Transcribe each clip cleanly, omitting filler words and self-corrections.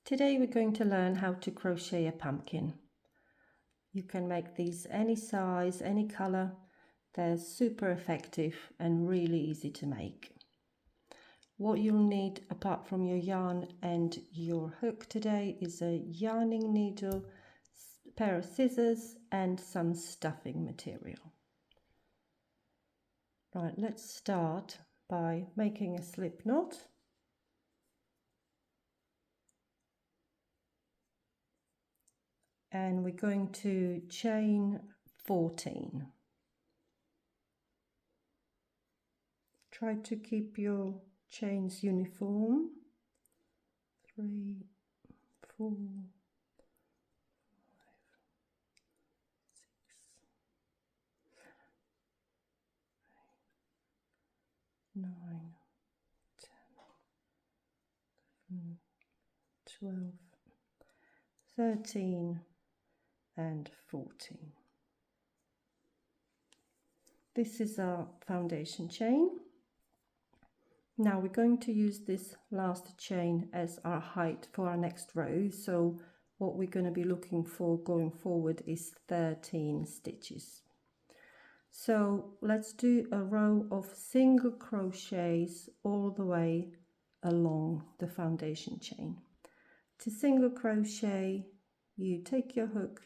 Today we're going to learn how to crochet a pumpkin. You can make these any size, any color. They're super effective and really easy to make. What you'll need apart from your yarn and your hook today is a yarning needle, a pair of scissors and some stuffing material. Right, let's start by making a slip knot. And we're going to chain 14. Try to keep your chains uniform. 3, 4, 5, 6, 9, 10, 11, 12, 13 and 14. This is our foundation chain. Now we're going to use this last chain as our height for our next row. So what we're going to be looking for going forward is 13 stitches. So let's do a row of single crochets all the way along the foundation chain. To single crochet, you take your hook,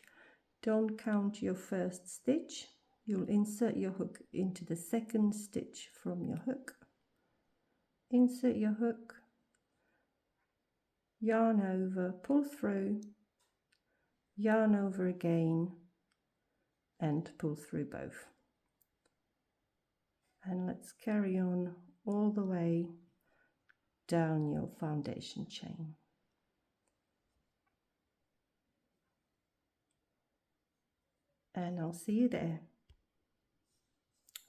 don't count your first stitch. You'll insert your hook into the second stitch from your hook. Insert your hook, yarn over, pull through, yarn over again and pull through both. And let's carry on all the way down your foundation chain. And I'll see you there.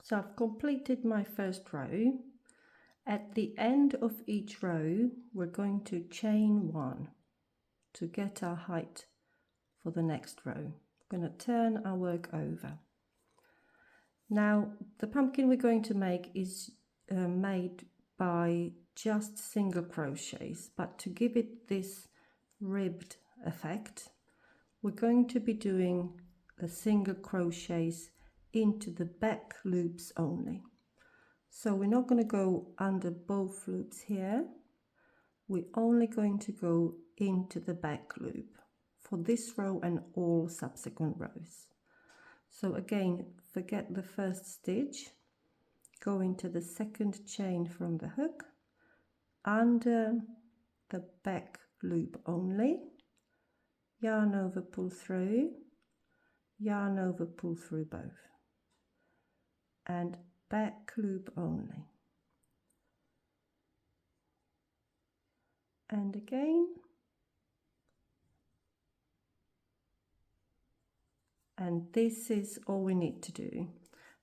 So I've completed my first row. At the end of each row, we're going to chain 1 to get our height for the next row. We're going to turn our work over. Now, the pumpkin we're going to make is made by just single crochets, but to give it this ribbed effect, we're going to be doing the single crochets into the back loops only. So we're not going to go under both loops here. We're only going to go into the back loop for this row and all subsequent rows. So again, forget the first stitch, go into the second chain from the hook, under the back loop only, yarn over, pull through, yarn over, pull through both, and back loop only. And again, and this is all we need to do.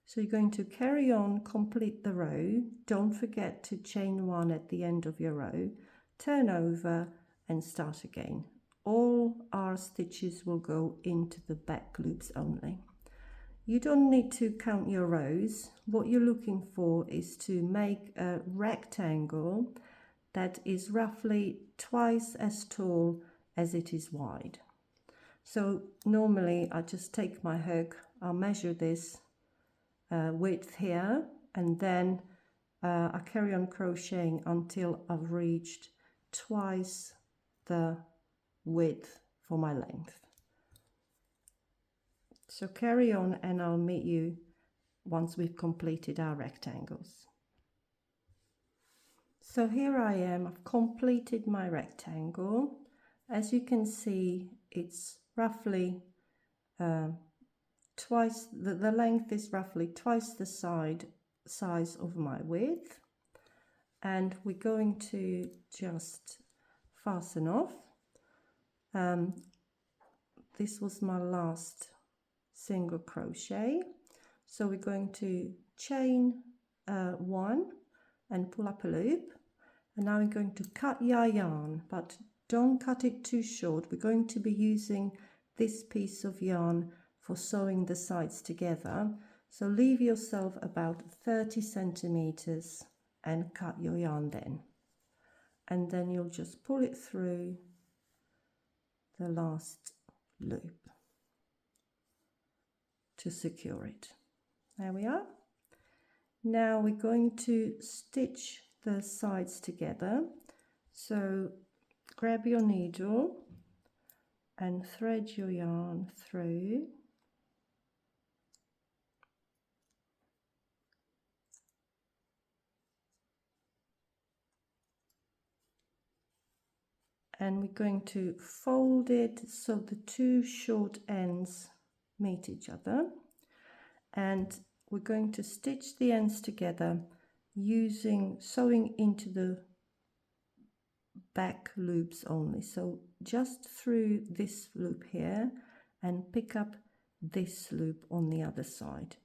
So you're going to carry on, complete the row. Don't forget to chain 1 at the end of your row, turn over and start again. All our stitches will go into the back loops only. You don't need to count your rows. What you're looking for is to make a rectangle that is roughly twice as tall as it is wide. So normally I just take my hook, I'll measure this width here, and then I carry on crocheting until I've reached twice the width for my length. So carry on and I'll meet you once we've completed our rectangles. So here I am, I've completed my rectangle. As you can see, it's roughly twice, the length is roughly twice the size of my width. And we're going to just fasten off. This was my last single crochet, so we're going to chain 1 and pull up a loop, and now we're going to cut your yarn, but don't cut it too short. We're going to be using this piece of yarn for sewing the sides together, so leave yourself about 30 centimeters and cut your yarn then, and then you'll just pull it through the last loop to secure it. There we are. Now we're going to stitch the sides together. So grab your needle and thread your yarn through. And we're going to fold it so the two short ends meet each other. And we're going to stitch the ends together sewing into the back loops only. So just through this loop here and pick up this loop on the other side.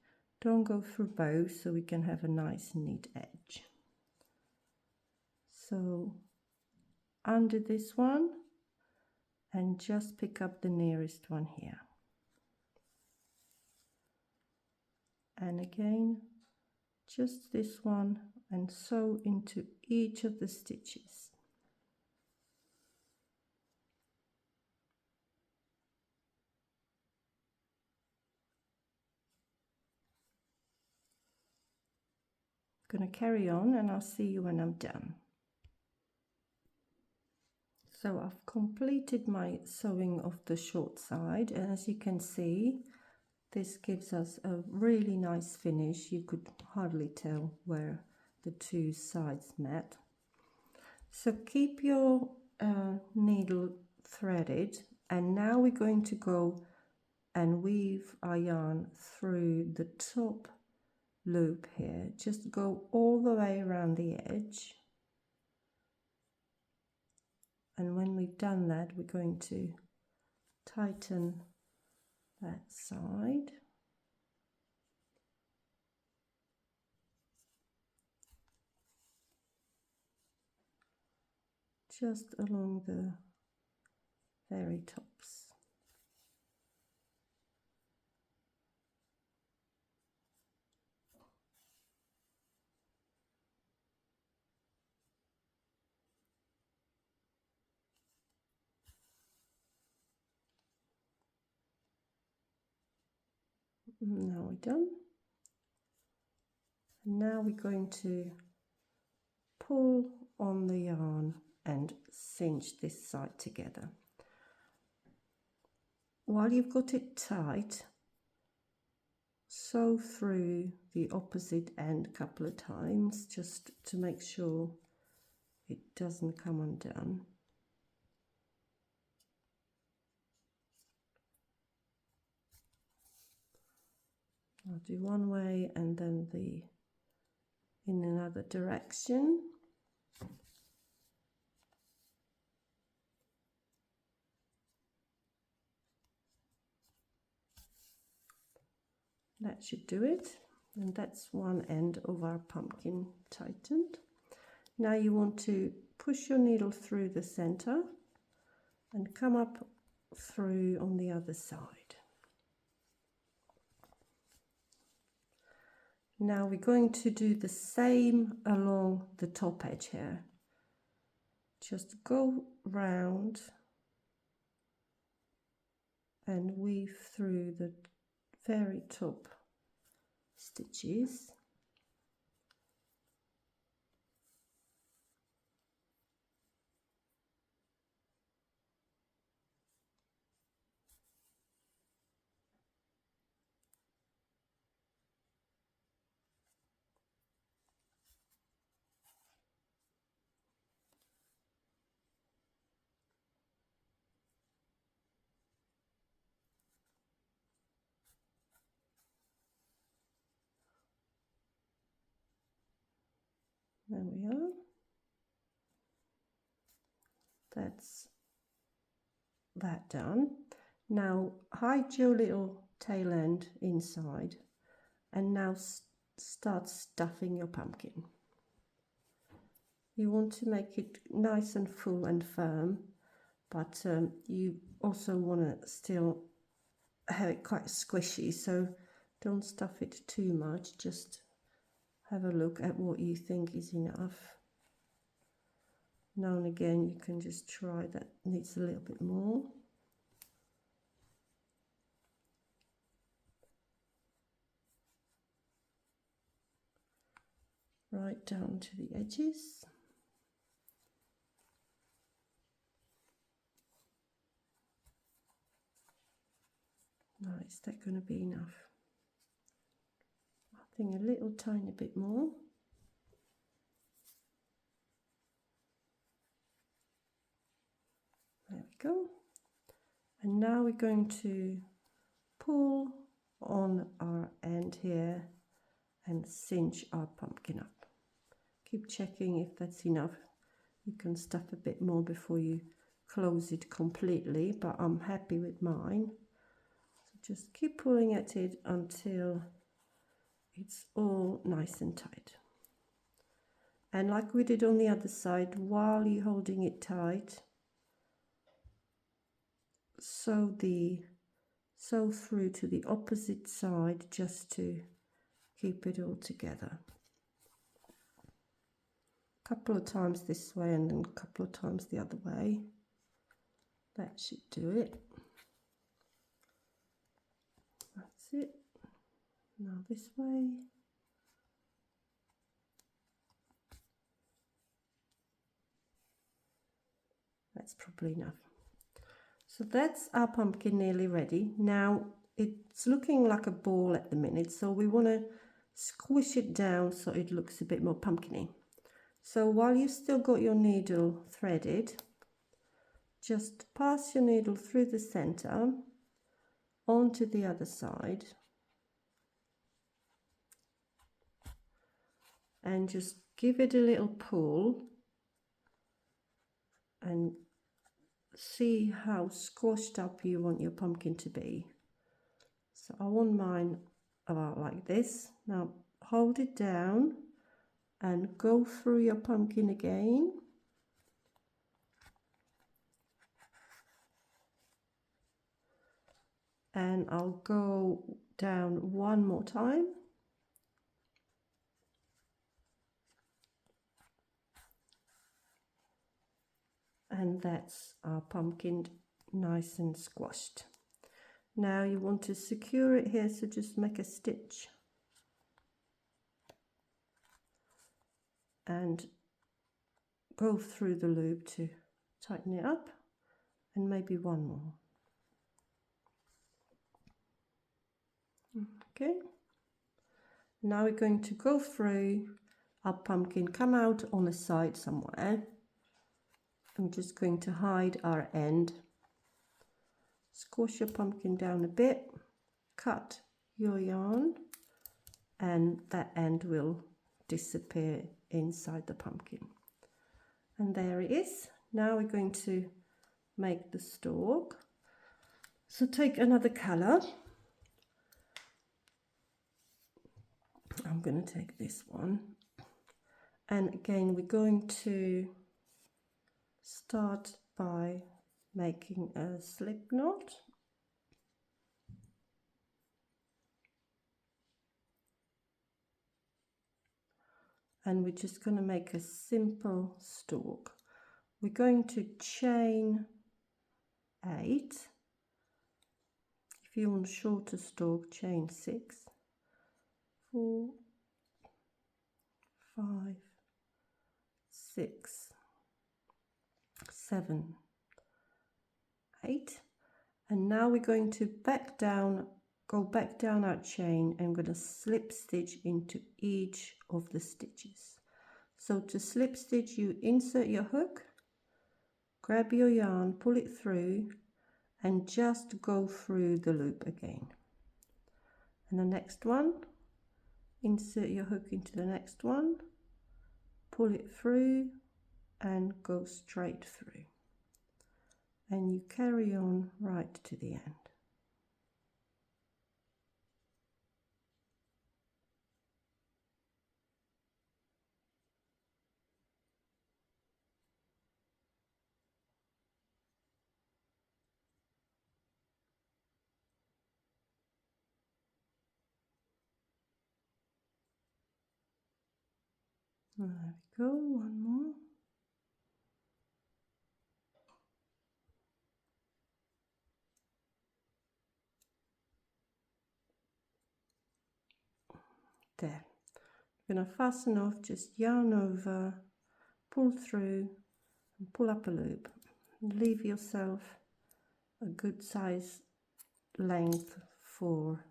Don't go through both, so we can have a nice neat edge. So under this one and just pick up the nearest one here. And again, just this one and sew into each of the stitches. I'm going to carry on and I'll see you when I'm done. So I've completed my sewing of the short side, and as you can see, this gives us a really nice finish. You could hardly tell where the two sides met. So keep your needle threaded, and now we're going to go and weave our yarn through the top loop here. Just go all the way around the edge. And when we've done that, we're going to tighten that side. Just along the very tops. Now we're done. And now we're going to pull on the yarn and cinch this side together. While you've got it tight, sew through the opposite end a couple of times just to make sure it doesn't come undone. I'll do one way and then in another direction. That should do it, and that's one end of our pumpkin tightened. Now you want to push your needle through the center and come up through on the other side. Now we're going to do the same along the top edge here. Just go round and weave through the very top stitches. There we are. That's that done. Now hide your little tail end inside and now start stuffing your pumpkin. You want to make it nice and full and firm, but you also want to still have it quite squishy, so don't stuff it too much. Just have a look at what you think is enough. Now and again you can just try that needs a little bit more. right down to the edges. Now, is that going to be enough? I think a little tiny bit more. There we go. And now we're going to pull on our end here and cinch our pumpkin up. Keep checking if that's enough. You can stuff a bit more before you close it completely, but I'm happy with mine. So just keep pulling at it until it's all nice and tight. And like we did on the other side, while you're holding it tight, sew through to the opposite side just to keep it all together. A couple of times this way and then a couple of times the other way. That should do it. That's it. Now this way. That's probably enough. So that's our pumpkin nearly ready. Now it's looking like a ball at the minute, so we want to squish it down so it looks a bit more pumpkiny. So while you've still got your needle threaded, just pass your needle through the center onto the other side and just give it a little pull and see how squashed up you want your pumpkin to be. So I want mine about like this. Now hold it down and go through your pumpkin again. And I'll go down one more time. And that's our pumpkin nice and squashed. Now you want to secure it here, so just make a stitch and go through the loop to tighten it up, and maybe one more. Okay, now we're going to go through our pumpkin, come out on the side somewhere. I'm just going to hide our end. Squash your pumpkin down a bit, cut your yarn, and that end will disappear inside the pumpkin. And there it is. Now we're going to make the stalk. So take another color. I'm going to take this one. And again, we're going to start by making a slip knot. And we're just going to make a simple stalk. We're going to chain 8. If you want a shorter stalk, chain 6, 4, 5, 6, 7, 8. And now we're going to go back down our chain, and I'm going to slip stitch into each of the stitches. So to slip stitch, you insert your hook, grab your yarn, pull it through, and just go through the loop again. And the next one, insert your hook into the next one, pull it through, and go straight through. And you carry on right to the end. There we go, one more. There. I'm going to fasten off, just yarn over, pull through and pull up a loop. Leave yourself a good size length for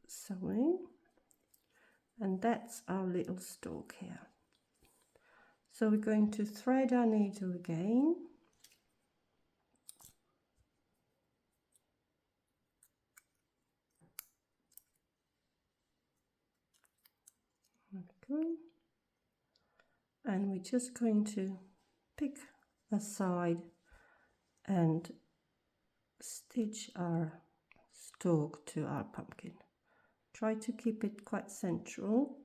sewing, and that's our little stalk here. So we're going to thread our needle again, okay, and we're just going to pick a side and stitch our stalk to our pumpkin. Try to keep it quite central.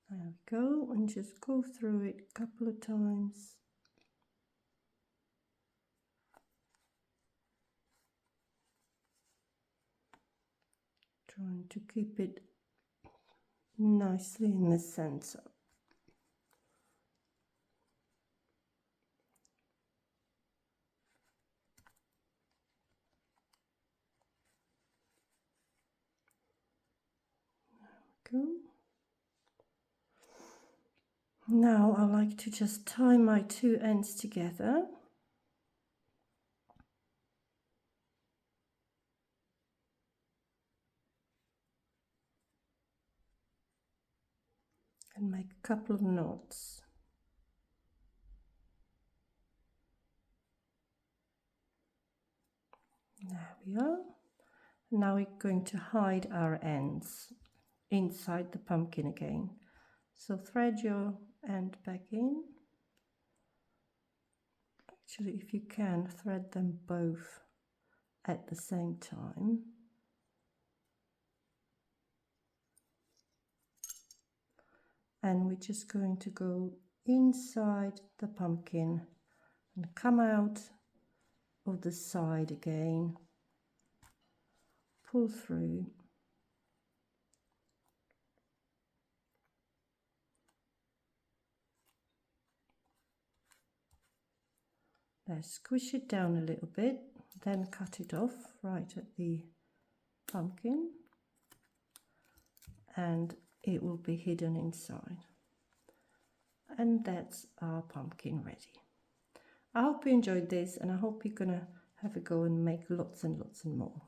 There we go, and just go through it a couple of times. Trying to keep it nicely in the center. There we go. Now I like to just tie my two ends together. And make a couple of knots. There we are. Now we're going to hide our ends inside the pumpkin again. So thread your end back in. Actually, if you can, thread them both at the same time. And we're just going to go inside the pumpkin and come out of the side again, pull through, now squish it down a little bit, then cut it off right at the pumpkin, and it will be hidden inside. And that's our pumpkin ready. I hope you enjoyed this, and I hope you're gonna have a go and make lots and lots and more.